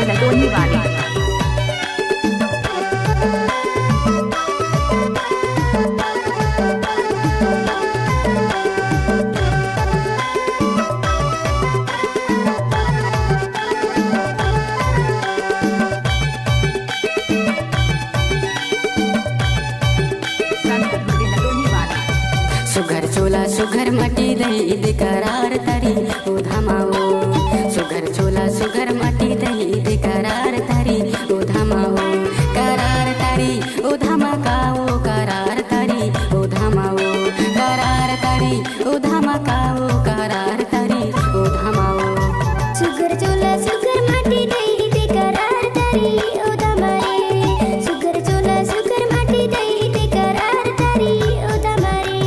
लडोनी वाले। सुघर चोला सुघर मटी दही बेकरार तरी उधामाओ। सुघर चोला सुघर मटी दही बेकरार तरी उधामाओ। करार तरी उधामा काओ करार तरी उधामाओ। करार तरी उधामा काओ करार तरी उधामाओ। सुघर चोला सुघर मटी दही बेकरार तरी उधामारे। सुघर चोला सुघर मटी दही बेकरार तरी उधामारे।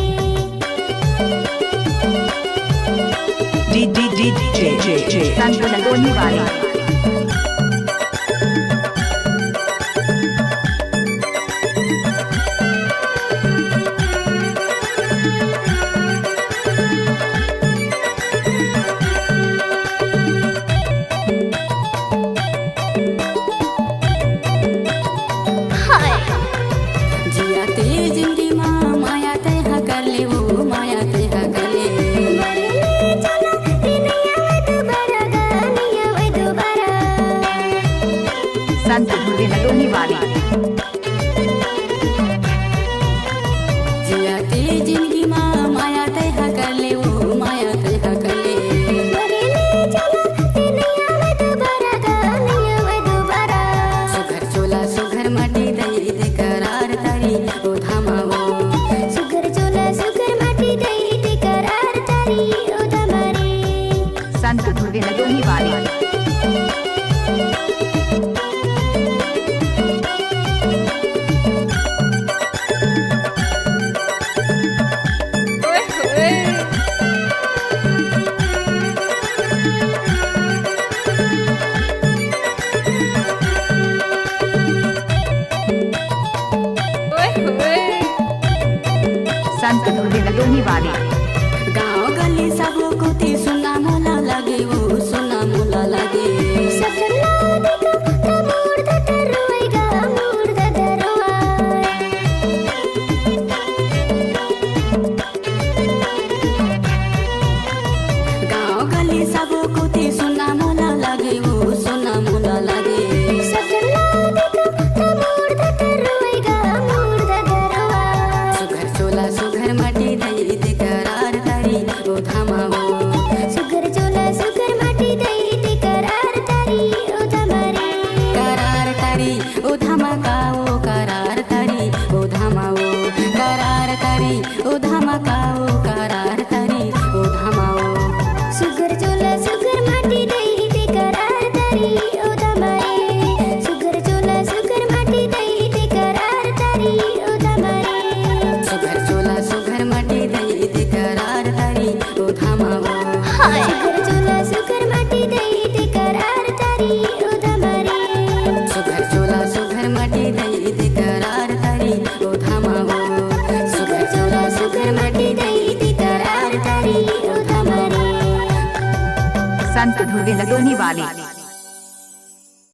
संत लडोनी वाले। जिया ते जिंदगी माँ माया तय कर ले वो माया तय कर ले। संत लडोनी वाले। जिया ते जिंदगी माँ माया तय कर ले वो माया तय कर ले। सुघर चोला सुघर मटी दही बेकरार तरी उधामाओ। सुघर चोला सुघर मटी दही बेकरार तरी उधामारे। संत लडोनी वाले। संत लडोनी वाले। गाँव गली सब कोती सुना मोला लगे वो सुना मोला लगे। गाँव गली सब कोती सुना मोला लगे वो सुना मोला लगे। सुघर चोला सुघर मटी दही बेकरार तरी उधामाओ। सुघर चोला सुघर मटी दही बेकरार तरी उधामारे। करार तरी उधामा काओ करार तरी उधामाओ। करार तरी उधामा काओ करार तरी उधामाओ। सुघर चोला सुघर मटी दही बेकरार तरी उधामारे। सुघर चोला सुघर मटी दही बेकरार तरी उधामारे। सुघर चोला सुघर मटी दही बेकरार तरी उधामाओ। सुघर चोला सुघर मटी दही बेकरार तरी उधामारे। सुघर चोला सुघर मटी दही बेकरार तरी उधामाओ। सुघर चोला सुघर मटी दही बेकरार तरी उधामारे। संत लडोनी वाले।